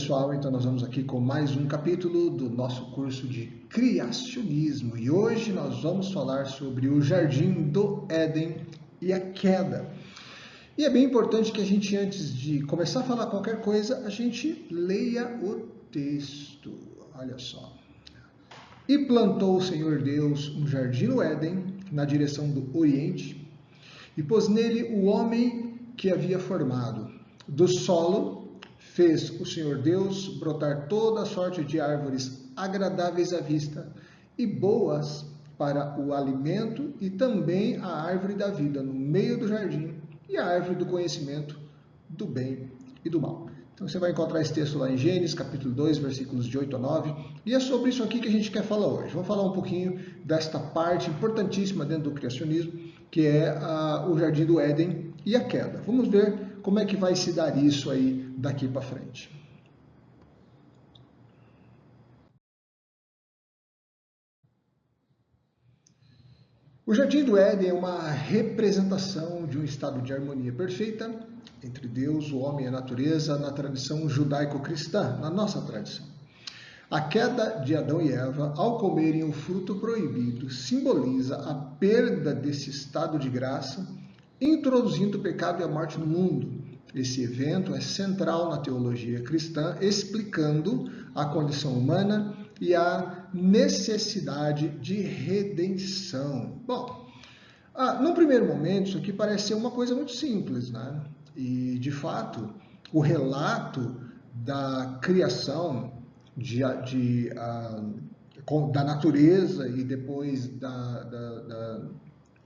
pessoal, então nós vamos aqui com mais um capítulo do nosso curso de criacionismo e hoje nós vamos falar sobre o Jardim do Éden e a queda. E é bem importante que a gente, antes de começar a falar qualquer coisa, a gente leia o texto. Olha só. E plantou o Senhor Deus um jardim no Éden, na direção do Oriente, e pôs nele o homem que havia formado. Do solo fez o Senhor Deus brotar toda a sorte de árvores agradáveis à vista e boas para o alimento, e também a árvore da vida no meio do jardim e a árvore do conhecimento do bem e do mal. Então você vai encontrar esse texto lá em Gênesis, capítulo 2, versículos de 8 a 9, e é sobre isso aqui que a gente quer falar hoje. Vamos falar um pouquinho desta parte importantíssima dentro do criacionismo, que é o Jardim do Éden e a queda. Vamos ver como é que vai se dar isso aí daqui para frente. O Jardim do Éden é uma representação de um estado de harmonia perfeita entre Deus, o homem e a natureza, na tradição judaico-cristã, na nossa tradição. A queda de Adão e Eva, ao comerem o fruto proibido, simboliza a perda desse estado de graça, introduzindo o pecado e a morte no mundo. Esse evento é central na teologia cristã, explicando a condição humana e a necessidade de redenção. Bom, num primeiro momento, isso aqui parece ser uma coisa muito simples, né? E, de fato, o relato da criação da natureza e depois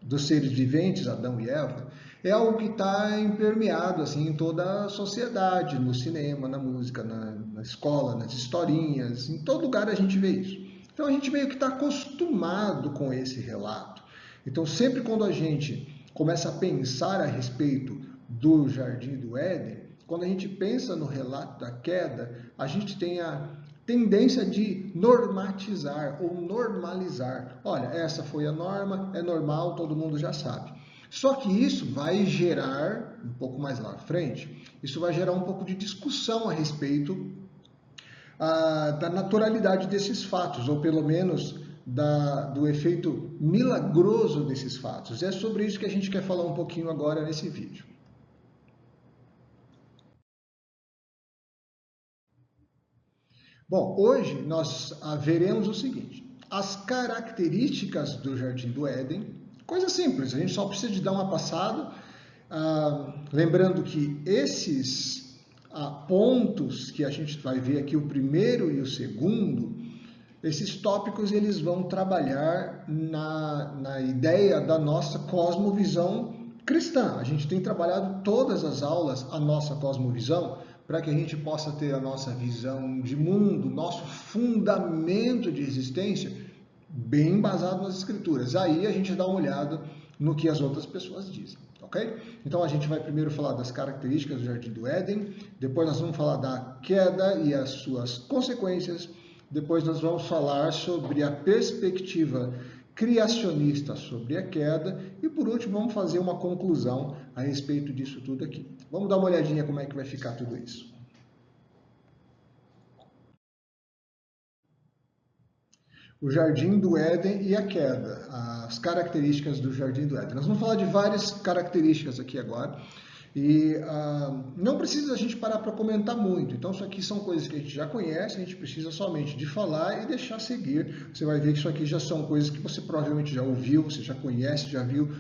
dos seres viventes, Adão e Eva, é algo que está impermeado assim, em toda a sociedade, no cinema, na música, na escola, nas historinhas, em todo lugar a gente vê isso. Então a gente meio que está acostumado com esse relato. Então sempre quando a gente começa a pensar a respeito do Jardim do Éden, quando a gente pensa no relato da queda, a gente tem a tendência de normatizar ou normalizar. Olha, essa foi a norma, é normal, todo mundo já sabe. Só que isso vai gerar, um pouco mais lá à frente, isso vai gerar um pouco de discussão a respeito da naturalidade desses fatos, ou pelo menos do efeito milagroso desses fatos. É sobre isso que a gente quer falar um pouquinho agora nesse vídeo. Bom, hoje nós veremos o seguinte: as características do Jardim do Éden, coisa simples, a gente só precisa de dar uma passada, lembrando que esses pontos que a gente vai ver aqui, o primeiro e o segundo, esses tópicos eles vão trabalhar na ideia da nossa cosmovisão cristã. A gente tem trabalhado todas as aulas a nossa cosmovisão, para que a gente possa ter a nossa visão de mundo, nosso fundamento de existência bem embasado nas escrituras. Aí a gente dá uma olhada no que as outras pessoas dizem, ok? Então a gente vai primeiro falar das características do Jardim do Éden, depois nós vamos falar da queda e as suas consequências, depois nós vamos falar sobre a perspectiva criacionista sobre a queda e, por último, vamos fazer uma conclusão a respeito disso tudo aqui. Vamos dar uma olhadinha como é que vai ficar tudo isso. O Jardim do Éden e a queda, as características do Jardim do Éden. Nós vamos falar de várias características aqui agora. E não precisa a gente parar para comentar muito. Então isso aqui são coisas que a gente já conhece, a gente precisa somente de falar e deixar seguir. Você vai ver que isso aqui já são coisas que você provavelmente já ouviu, você já conhece, já viu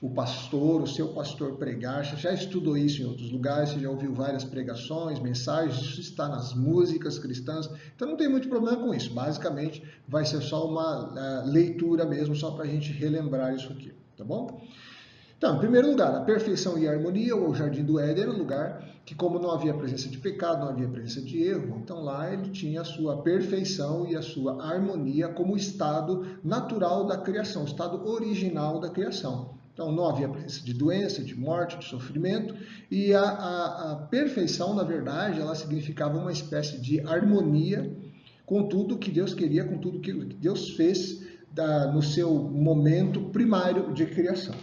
o pastor, o seu pastor pregar, você já estudou isso em outros lugares, você já ouviu várias pregações, mensagens, isso está nas músicas cristãs, então não tem muito problema com isso. Basicamente vai ser só uma leitura mesmo, só para a gente relembrar isso aqui, tá bom? Então, em primeiro lugar, a perfeição e a harmonia, ou o Jardim do Éden, era um lugar que, como não havia presença de pecado, não havia presença de erro, então lá ele tinha a sua perfeição e a sua harmonia como estado natural da criação, estado original da criação. Então não havia presença de doença, de morte, de sofrimento, e a perfeição, na verdade, ela significava uma espécie de harmonia com tudo que Deus queria, com tudo que Deus fez no seu momento primário de criação.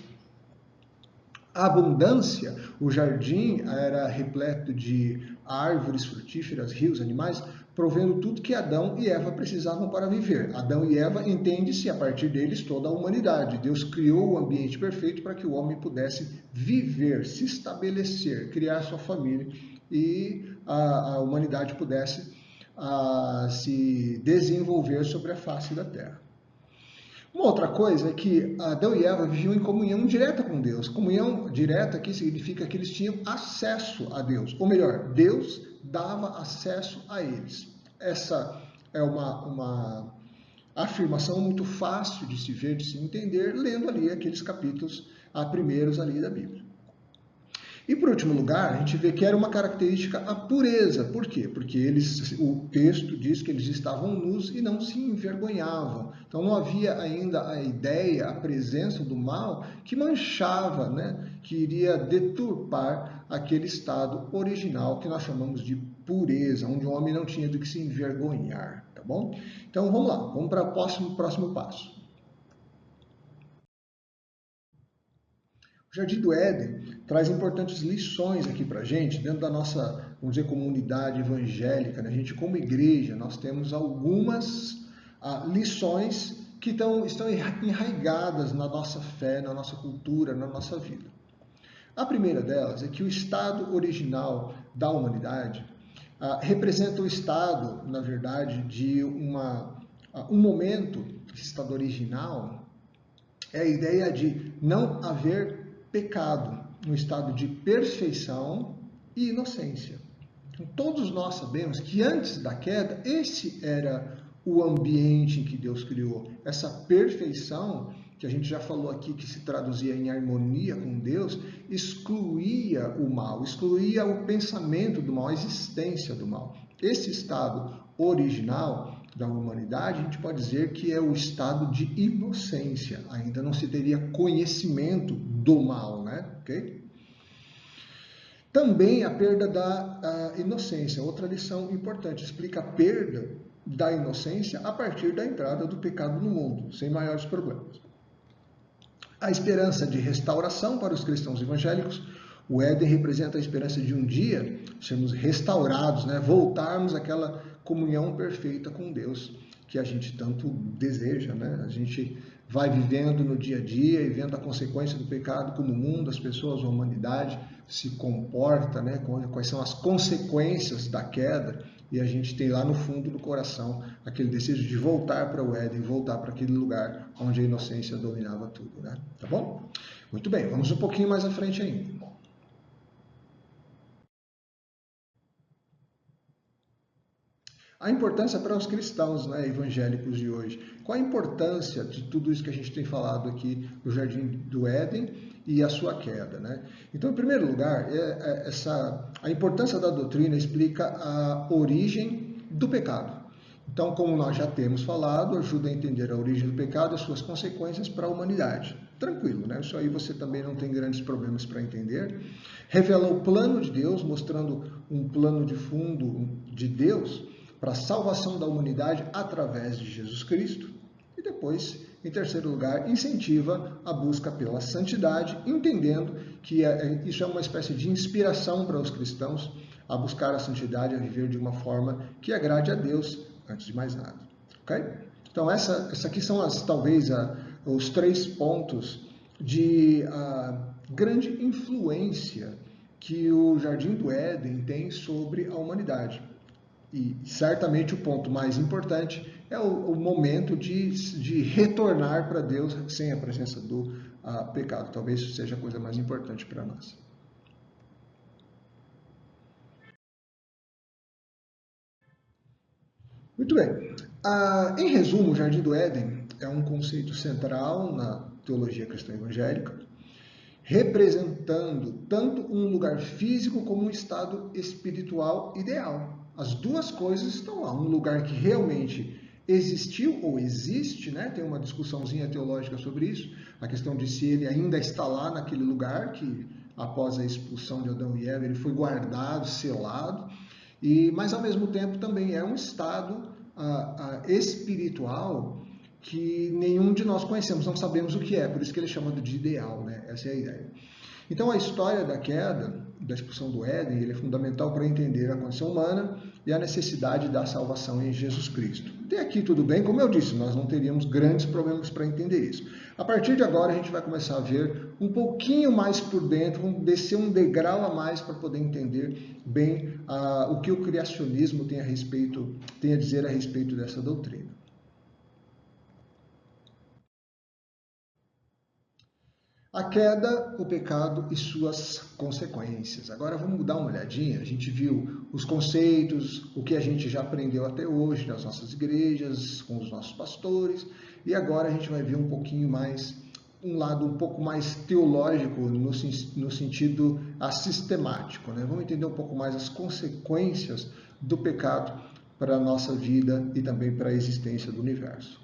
A abundância, o jardim era repleto de árvores frutíferas, rios, animais, provendo tudo que Adão e Eva precisavam para viver. Adão e Eva, entende-se, a partir deles, toda a humanidade. Deus criou o ambiente perfeito para que o homem pudesse viver, se estabelecer, criar sua família e a humanidade pudesse se desenvolver sobre a face da terra. Uma outra coisa é que Adão e Eva viviam em comunhão direta com Deus. Comunhão direta aqui significa que eles tinham acesso a Deus. Ou melhor, Deus dava acesso a eles. Essa é uma afirmação muito fácil de se ver, de se entender, lendo ali aqueles capítulos primeiros ali da Bíblia. E por último lugar, a gente vê que era uma característica a pureza. Por quê? Porque o texto diz que eles estavam nus e não se envergonhavam. Então não havia ainda a ideia, a presença do mal que manchava, né? Que iria deturpar aquele estado original que nós chamamos de pureza, onde o homem não tinha do que se envergonhar, tá bom? Então vamos lá, vamos para o próximo passo. O Jardim do Éden traz importantes lições aqui para a gente, dentro da nossa, vamos dizer, comunidade evangélica, né? A gente, como igreja, nós temos algumas lições que estão enraigadas na nossa fé, na nossa cultura, na nossa vida. A primeira delas é que o estado original da humanidade representa o estado, na verdade, de um momento, esse estado original, é a ideia de não haver pecado, no estado de perfeição e inocência. Então, todos nós sabemos que antes da queda, esse era o ambiente em que Deus criou. Essa perfeição, que a gente já falou aqui, que se traduzia em harmonia com Deus, excluía o mal, excluía o pensamento do mal, a existência do mal. Esse estado original da humanidade, a gente pode dizer que é o estado de inocência. Ainda não se teria conhecimento do mal, né? Okay? Também a perda da inocência. Outra lição importante, explica a perda da inocência a partir da entrada do pecado no mundo, sem maiores problemas. A esperança de restauração para os cristãos evangélicos. O Éden representa a esperança de um dia sermos restaurados, né? Voltarmos àquela comunhão perfeita com Deus que a gente tanto deseja, né? A gente vai vivendo no dia a dia e vendo a consequência do pecado, como o mundo, as pessoas, a humanidade se comporta, né? Quais são as consequências da queda, e a gente tem lá no fundo do coração aquele desejo de voltar para o Éden, voltar para aquele lugar onde a inocência dominava tudo, né? Tá bom? Muito bem, vamos um pouquinho mais à frente ainda. A importância para os cristãos, né, evangélicos de hoje. Qual a importância de tudo isso que a gente tem falado aqui do Jardim do Éden e a sua queda, né? Então, em primeiro lugar, a importância da doutrina explica a origem do pecado. Então, como nós já temos falado, ajuda a entender a origem do pecado e as suas consequências para a humanidade. Tranquilo, né? Isso aí você também não tem grandes problemas para entender. Revela o plano de Deus, mostrando um plano de fundo de Deus para a salvação da humanidade através de Jesus Cristo. E depois, em terceiro lugar, incentiva a busca pela santidade, entendendo que isso é uma espécie de inspiração para os cristãos a buscar a santidade, a viver de uma forma que agrade a Deus, antes de mais nada. Ok? Então, essa aqui são talvez os 3 pontos de grande influência que o Jardim do Éden tem sobre a humanidade. E certamente o ponto mais importante é o momento de retornar para Deus sem a presença do pecado. Talvez isso seja a coisa mais importante para nós. Muito bem. Em resumo, o Jardim do Éden é um conceito central na teologia cristã evangélica, representando tanto um lugar físico como um estado espiritual ideal. As duas coisas estão lá. Um lugar que realmente existiu ou existe, né? Tem uma discussãozinha teológica sobre isso, a questão de se ele ainda está lá naquele lugar que, após a expulsão de Adão e Eva, ele foi guardado, selado, mas ao mesmo tempo também é um estado espiritual que nenhum de nós conhecemos, não sabemos o que é, por isso que ele é chamado de ideal, né? Essa é a ideia. Então, a história da queda, da expulsão do Éden, ele é fundamental para entender a condição humana e a necessidade da salvação em Jesus Cristo. Até aqui tudo bem, como eu disse, nós não teríamos grandes problemas para entender isso. A partir de agora, a gente vai começar a ver um pouquinho mais por dentro, vamos descer um degrau a mais para poder entender bem o que o criacionismo tem a dizer a respeito dessa doutrina. A queda, o pecado e suas consequências. Agora vamos dar uma olhadinha. A gente viu os conceitos, o que a gente já aprendeu até hoje nas nossas igrejas, com os nossos pastores, e agora a gente vai ver um pouquinho mais, um lado um pouco mais teológico no sentido sistemático, né? Vamos entender um pouco mais as consequências do pecado para a nossa vida e também para a existência do universo.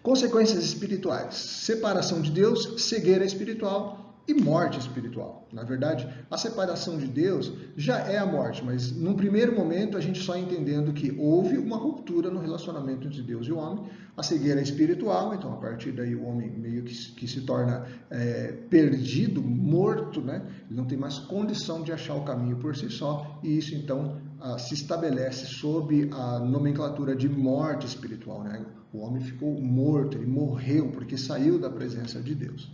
Consequências espirituais: separação de Deus, cegueira espiritual e morte espiritual. Na verdade, a separação de Deus já é a morte, mas num primeiro momento a gente só entendendo que houve uma ruptura no relacionamento entre Deus e o homem, a cegueira espiritual, então a partir daí o homem meio que se torna perdido, morto, né? Ele não tem mais condição de achar o caminho por si só, e isso então se estabelece sob a nomenclatura de morte espiritual, né? O homem ficou morto, ele morreu porque saiu da presença de Deus.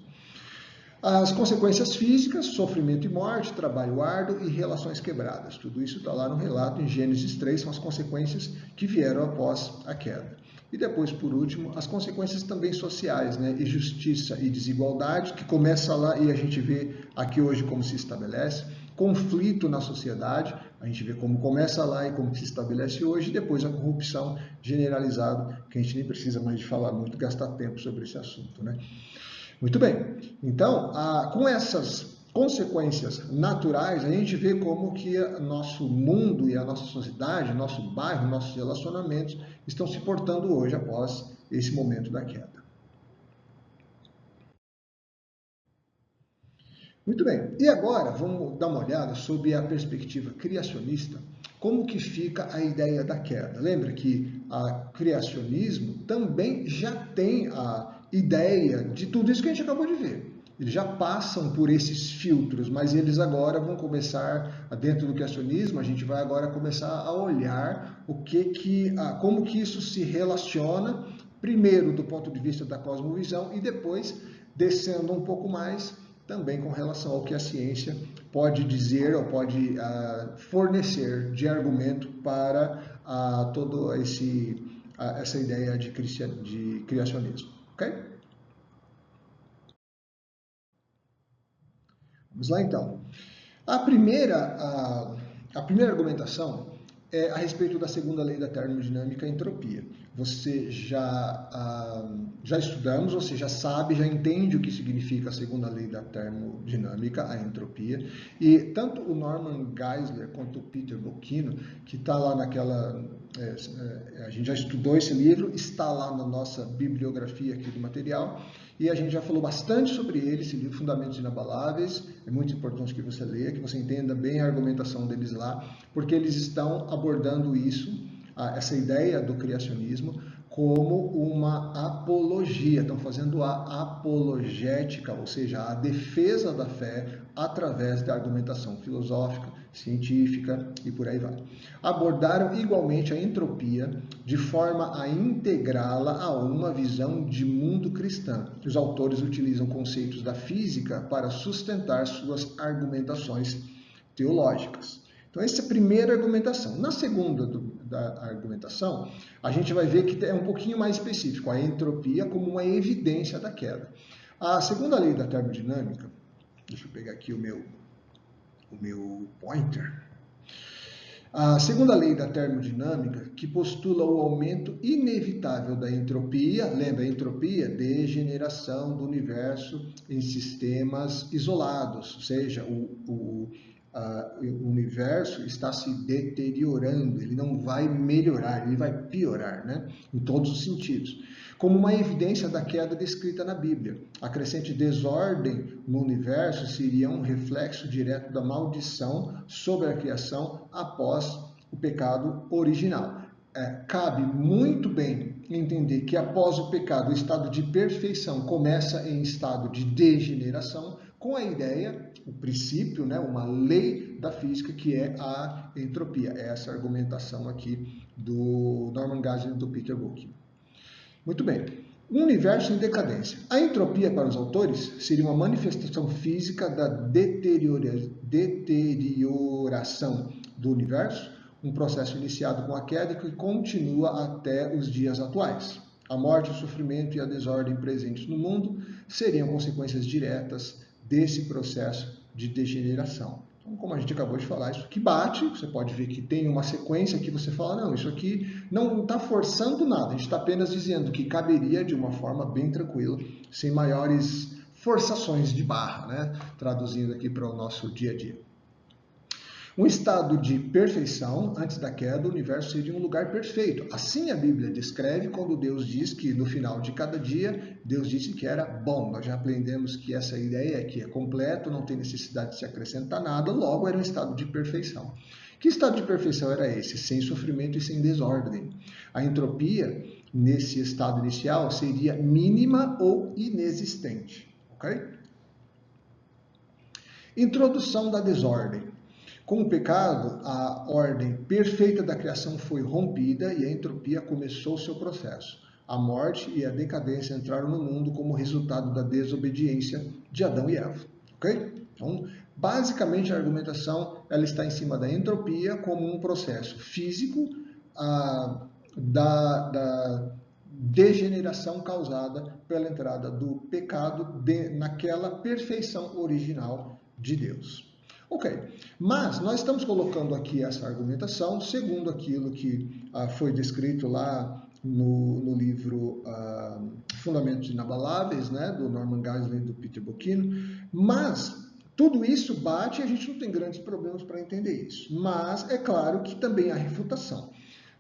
As consequências físicas: sofrimento e morte, trabalho árduo e relações quebradas. Tudo isso está lá no relato em Gênesis 3, são as consequências que vieram após a queda. E depois, por último, as consequências também sociais, né? Injustiça e desigualdade, que começa lá e a gente vê aqui hoje como se estabelece. Conflito na sociedade, a gente vê como começa lá e como se estabelece hoje, e depois a corrupção generalizada, que a gente nem precisa mais de falar muito, gastar tempo sobre esse assunto, né? Muito bem, então, com essas consequências naturais, a gente vê como que nosso mundo e a nossa sociedade, nosso bairro, nossos relacionamentos estão se portando hoje após esse momento da queda. Muito bem, e agora vamos dar uma olhada sobre a perspectiva criacionista, como que fica a ideia da queda. Lembra que o criacionismo também já tem a ideia de tudo isso que a gente acabou de ver. Eles já passam por esses filtros, mas eles agora vão começar, dentro do criacionismo, a gente vai agora começar a olhar como que isso se relaciona, primeiro do ponto de vista da cosmovisão e depois, descendo um pouco mais, também com relação ao que a ciência pode dizer ou pode fornecer de argumento para toda essa ideia de criacionismo. Ok? Vamos lá então. A primeira argumentação é a respeito da segunda lei da termodinâmica, a entropia. Você já estudamos, você já sabe, já entende o que significa a segunda lei da termodinâmica, a entropia, e tanto o Norman Geisler quanto o Peter Bocchino, que está lá a gente já estudou esse livro, está lá na nossa bibliografia aqui do material, e a gente já falou bastante sobre ele, esse livro, Fundamentos Inabaláveis. É muito importante que você leia, que você entenda bem a argumentação deles lá, porque eles estão abordando essa ideia do criacionismo, como uma apologia, estão fazendo a apologética, ou seja, a defesa da fé através da argumentação filosófica, científica e por aí vai. Abordaram igualmente a entropia de forma a integrá-la a uma visão de mundo cristã. Os autores utilizam conceitos da física para sustentar suas argumentações teológicas. Então, essa é a primeira argumentação. Na segunda da argumentação, a gente vai ver que é um pouquinho mais específico, a entropia como uma evidência da queda. A segunda lei da termodinâmica, deixa eu pegar aqui o meu pointer. A segunda lei da termodinâmica, que postula o aumento inevitável da entropia, lembra, a entropia, degeneração do universo em sistemas isolados, ou seja, o universo está se deteriorando, ele não vai melhorar, ele vai piorar, né? Em todos os sentidos. Como uma evidência da queda descrita na Bíblia. A crescente desordem no universo seria um reflexo direto da maldição sobre a criação após o pecado original. cabe muito bem entender que após o pecado, o estado de perfeição começa em estado de degeneração, com a ideia, o princípio, né, uma lei da física, que é a entropia. É essa argumentação aqui do Norman Geisler e do Peter Book. Muito bem. Um universo em decadência. A entropia, para os autores, seria uma manifestação física da deterioração do universo, um processo iniciado com a queda que continua até os dias atuais. A morte, o sofrimento e a desordem presentes no mundo seriam consequências diretas desse processo de degeneração. Então, como a gente acabou de falar, isso aqui bate, você pode ver que tem uma sequência que você fala, não, isso aqui não está forçando nada, a gente está apenas dizendo que caberia de uma forma bem tranquila, sem maiores forçações de barra, né? Traduzindo aqui para o nosso dia a dia. Um estado de perfeição, antes da queda, o universo seria um lugar perfeito. Assim a Bíblia descreve quando Deus diz que no final de cada dia, Deus disse que era bom. Nós já aprendemos que essa ideia é que é completo, não tem necessidade de se acrescentar nada, logo era um estado de perfeição. Que estado de perfeição era esse? Sem sofrimento e sem desordem. A entropia, nesse estado inicial, seria mínima ou inexistente. Ok? Introdução da desordem. Com o pecado, a ordem perfeita da criação foi rompida e a entropia começou seu processo. A morte e a decadência entraram no mundo como resultado da desobediência de Adão e Eva. Ok? Então, basicamente, a argumentação ela está em cima da entropia como um processo físico da degeneração causada pela entrada do pecado naquela perfeição original de Deus. Ok, mas nós estamos colocando aqui essa argumentação segundo aquilo que foi descrito lá no livro Fundamentos Inabaláveis, né, do Norman Geisler e do Peter Bocchino, mas tudo isso bate e a gente não tem grandes problemas para entender isso. Mas é claro que também há refutação.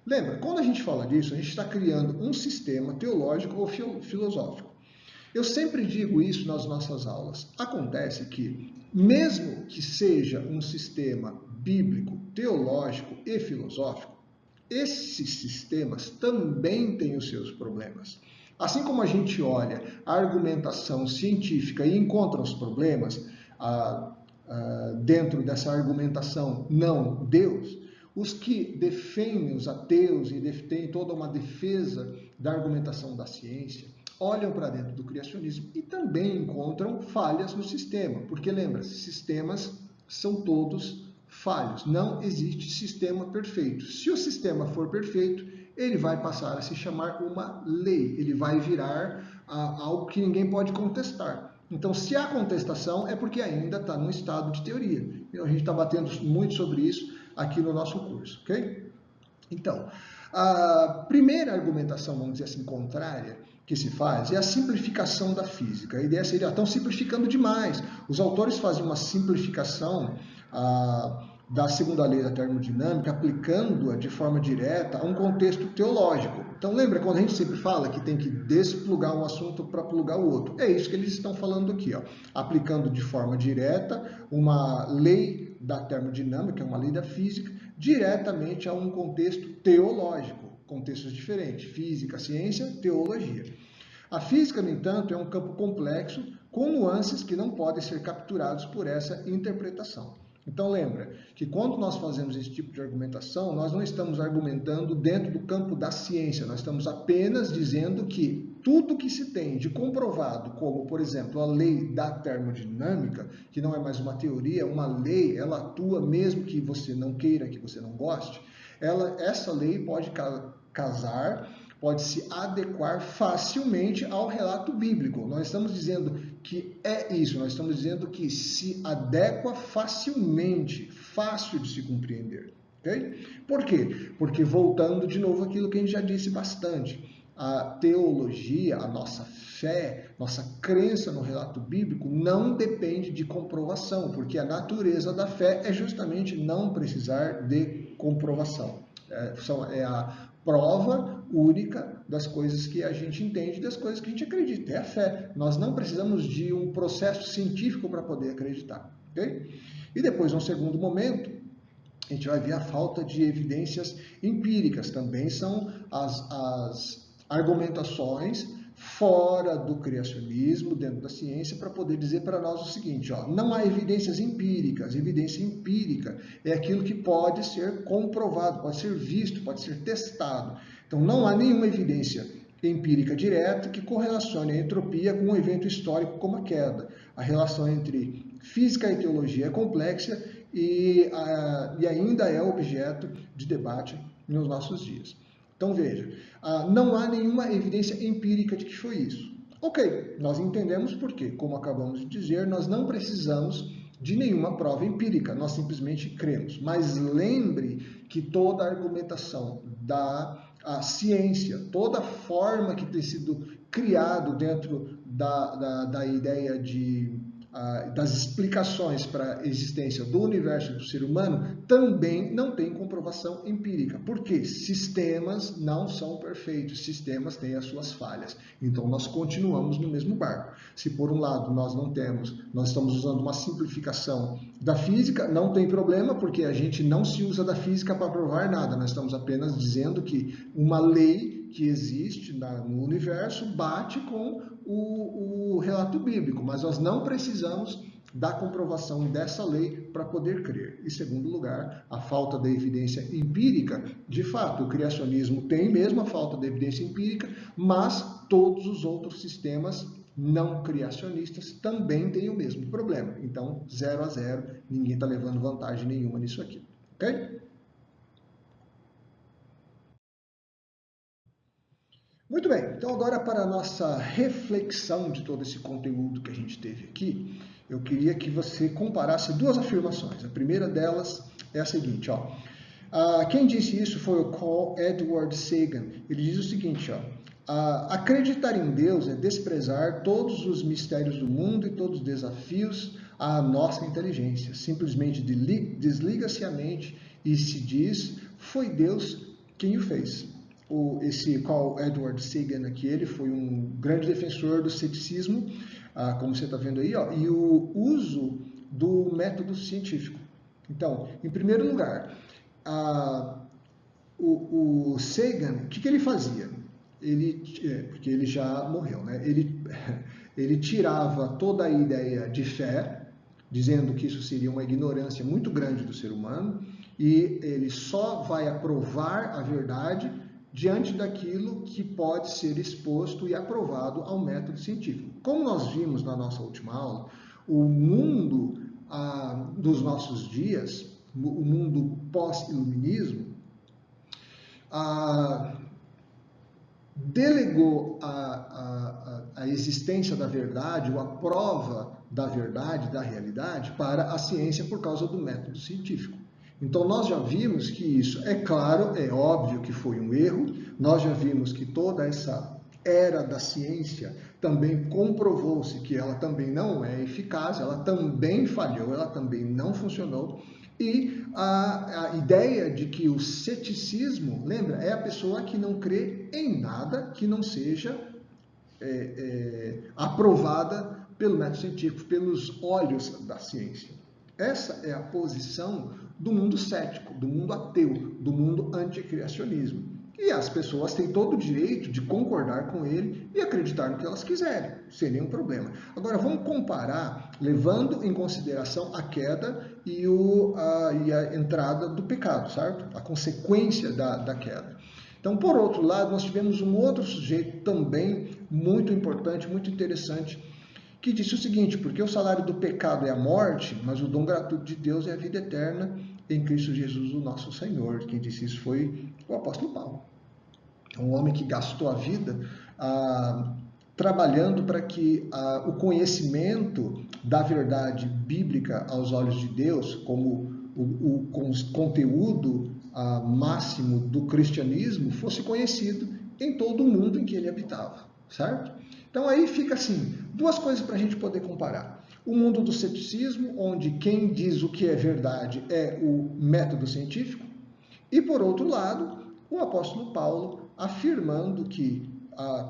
Lembra, quando a gente fala disso, a gente está criando um sistema teológico ou filosófico. Eu sempre digo isso nas nossas aulas. Acontece que, mesmo que seja um sistema bíblico, teológico e filosófico, esses sistemas também têm os seus problemas. Assim como a gente olha a argumentação científica e encontra os problemas dentro dessa argumentação não Deus, os que defendem os ateus e têm toda uma defesa da argumentação da ciência, olham para dentro do criacionismo e também encontram falhas no sistema, porque lembra, sistemas são todos falhos, não existe sistema perfeito. Se o sistema for perfeito, ele vai passar a se chamar uma lei, ele vai virar algo que ninguém pode contestar. Então, se há contestação, é porque ainda está num estado de teoria. Então, a gente está batendo muito sobre isso aqui no nosso curso, ok? Então, a primeira argumentação, vamos dizer assim, contrária, que se faz é a simplificação da física. A ideia seria, estão simplificando demais. Os autores fazem uma simplificação da segunda lei da termodinâmica, aplicando-a de forma direta a um contexto teológico. Então lembra quando a gente sempre fala que tem que desplugar um assunto para plugar o outro? É isso que eles estão falando aqui, ó. Aplicando de forma direta uma lei da termodinâmica, uma lei da física, diretamente a um contexto teológico. Contextos diferentes, física, ciência, teologia. A física, no entanto, é um campo complexo com nuances que não podem ser capturados por essa interpretação. Então lembra que quando nós fazemos esse tipo de argumentação, nós não estamos argumentando dentro do campo da ciência, nós estamos apenas dizendo que tudo que se tem de comprovado, como por exemplo a lei da termodinâmica, que não é mais uma teoria, uma lei, ela atua mesmo que você não queira, que você não goste, essa lei pode casar, pode se adequar facilmente ao relato bíblico. Nós estamos dizendo que é isso, nós estamos dizendo que se adequa facilmente, fácil de se compreender. Okay? Por quê? Porque voltando de novo àquilo que a gente já disse bastante, a teologia, a nossa fé, nossa crença no relato bíblico não depende de comprovação, porque a natureza da fé é justamente não precisar de comprovação. É a prova única das coisas que a gente entende, das coisas que a gente acredita. É a fé. Nós não precisamos de um processo científico para poder acreditar. Okay? E depois, num segundo momento, a gente vai ver a falta de evidências empíricas. Também são as argumentações fora do criacionismo, dentro da ciência, para poder dizer para nós o seguinte, ó, não há evidências empíricas. Evidência empírica é aquilo que pode ser comprovado, pode ser visto, pode ser testado. Então, não há nenhuma evidência empírica direta que correlacione a entropia com um evento histórico como a queda. A relação entre física e teologia é complexa e ainda é objeto de debate nos nossos dias. Então veja, não há nenhuma evidência empírica de que foi isso. Ok, nós entendemos por quê. Como acabamos de dizer, nós não precisamos de nenhuma prova empírica, nós simplesmente cremos. Mas lembre que toda a argumentação da ciência, toda a forma que tem sido criado dentro da ideia das explicações para a existência do universo e do ser humano também não tem comprovação empírica. Por quê? Sistemas não são perfeitos, sistemas têm as suas falhas. Então nós continuamos no mesmo barco. Se por um lado nós estamos usando uma simplificação da física, não tem problema, porque a gente não se usa da física para provar nada. Nós estamos apenas dizendo que uma lei que existe no universo bate com o relato bíblico, mas nós não precisamos da comprovação dessa lei para poder crer. Em segundo lugar, a falta da evidência empírica. De fato, o criacionismo tem mesmo a falta de evidência empírica, mas todos os outros sistemas não criacionistas também têm o mesmo problema. Então, 0-0, ninguém está levando vantagem nenhuma nisso aqui. Ok? Muito bem, então agora para a nossa reflexão de todo esse conteúdo que a gente teve aqui, eu queria que você comparasse duas afirmações. A primeira delas é a seguinte, ó. Quem disse isso foi o Carl Edward Sagan. Ele diz o seguinte, ó. Acreditar em Deus é desprezar todos os mistérios do mundo e todos os desafios à nossa inteligência. Simplesmente desliga-se a mente e se diz, foi Deus quem o fez. Esse Carl Edward Sagan aqui, ele foi um grande defensor do ceticismo, como você está vendo aí, ó, e o uso do método científico. Então, em primeiro lugar, o Sagan, o que ele fazia? Porque ele já morreu, né? Ele tirava toda a ideia de fé, dizendo que isso seria uma ignorância muito grande do ser humano, e ele só vai aprovar a verdade diante daquilo que pode ser exposto e aprovado ao método científico. Como nós vimos na nossa última aula, o mundo dos nossos dias, o mundo pós-iluminismo, delegou a existência da verdade, ou a prova da verdade, da realidade, para a ciência por causa do método científico. Então, nós já vimos que isso, é claro, é óbvio que foi um erro, nós já vimos que toda essa era da ciência também comprovou-se que ela também não é eficaz, ela também falhou, ela também não funcionou, e a ideia de que o ceticismo, lembra, é a pessoa que não crê em nada que não seja aprovada pelo método científico, pelos olhos da ciência. Essa é a posição do mundo cético, do mundo ateu, do mundo anticriacionismo. E as pessoas têm todo o direito de concordar com ele e acreditar no que elas quiserem, sem nenhum problema. Agora, vamos comparar, levando em consideração a queda e a entrada do pecado, certo? A consequência da queda. Então, por outro lado, nós tivemos um outro sujeito também muito importante, muito interessante, que disse o seguinte, porque o salário do pecado é a morte, mas o dom gratuito de Deus é a vida eterna em Cristo Jesus, o nosso Senhor. Quem disse isso foi o apóstolo Paulo. Um homem que gastou a vida trabalhando para que o conhecimento da verdade bíblica aos olhos de Deus, como o conteúdo máximo do cristianismo, fosse conhecido em todo o mundo em que ele habitava, certo? Então aí fica assim, duas coisas para a gente poder comparar. O mundo do ceticismo, onde quem diz o que é verdade é o método científico, e por outro lado, o apóstolo Paulo afirmando que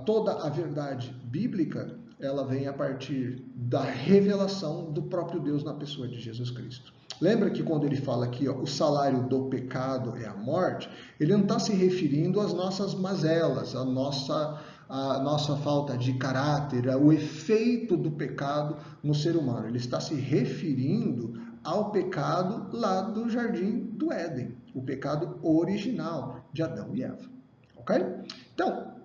toda a verdade bíblica ela vem a partir da revelação do próprio Deus na pessoa de Jesus Cristo. Lembra que quando ele fala aqui, ó, o salário do pecado é a morte, ele não está se referindo às nossas mazelas, à nossa falta de caráter, o efeito do pecado no ser humano. Ele está se referindo ao pecado lá do Jardim do Éden, o pecado original de Adão e Eva. Ok? Então,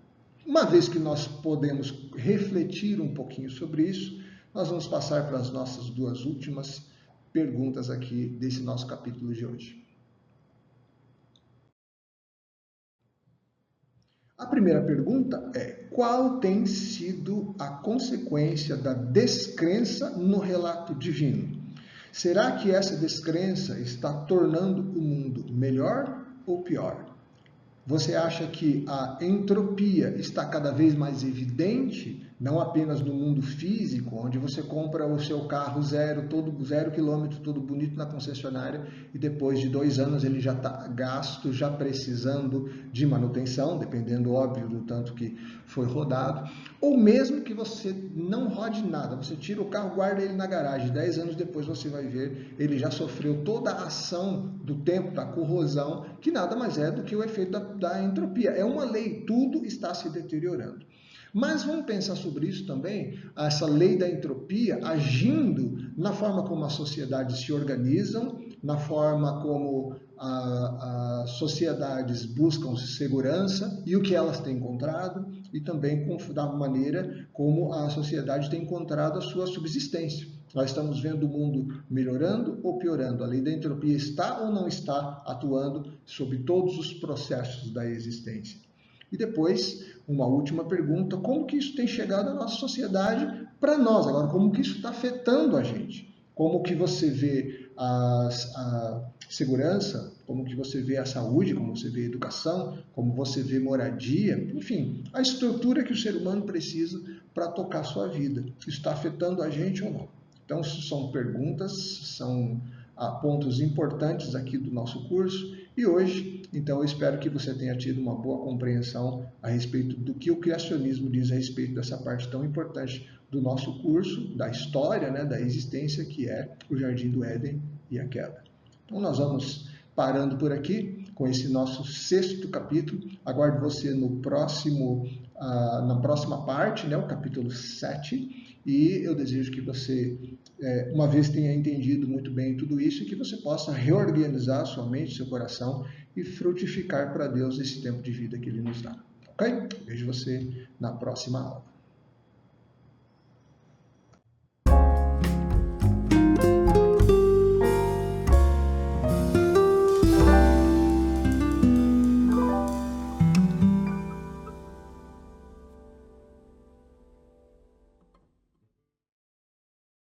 uma vez que nós podemos refletir um pouquinho sobre isso, nós vamos passar para as nossas duas últimas perguntas aqui desse nosso capítulo de hoje. A primeira pergunta é: qual tem sido a consequência da descrença no relato divino? Será que essa descrença está tornando o mundo melhor ou pior? Você acha que a entropia está cada vez mais evidente, não apenas no mundo físico, onde você compra o seu carro zero quilômetro, todo bonito na concessionária, e depois de 2 anos ele já está gasto, já precisando de manutenção, dependendo, óbvio, do tanto que foi rodado, ou mesmo que você não rode nada, você tira o carro, guarda ele na garagem, 10 anos depois você vai ver, ele já sofreu toda a ação do tempo, da corrosão, que nada mais é do que o efeito da entropia. É uma lei, tudo está se deteriorando. Mas vamos pensar sobre isso também, essa lei da entropia agindo na forma como as sociedades se organizam, na forma como as sociedades buscam segurança e o que elas têm encontrado, e também da maneira como a sociedade tem encontrado a sua subsistência. Nós estamos vendo o mundo melhorando ou piorando. A lei da entropia está ou não está atuando sobre todos os processos da existência? E depois, uma última pergunta: como que isso tem chegado à nossa sociedade para nós? Agora, como que isso está afetando a gente? Como que você vê a segurança, como que você vê a saúde, como você vê a educação, como você vê moradia, enfim, a estrutura que o ser humano precisa para tocar a sua vida. Isso está afetando a gente ou não? Então, são perguntas, são pontos importantes aqui do nosso curso. E hoje, então, eu espero que você tenha tido uma boa compreensão a respeito do que o criacionismo diz a respeito dessa parte tão importante do nosso curso, da história, né, da existência, que é o Jardim do Éden e a queda. Então, nós vamos parando por aqui com esse nosso 6º capítulo. Aguardo você no próximo, na próxima parte, né, o capítulo 7. E eu desejo que você, uma vez tenha entendido muito bem tudo isso, e que você possa reorganizar sua mente, seu coração e frutificar para Deus esse tempo de vida que Ele nos dá. Ok? Vejo você na próxima aula.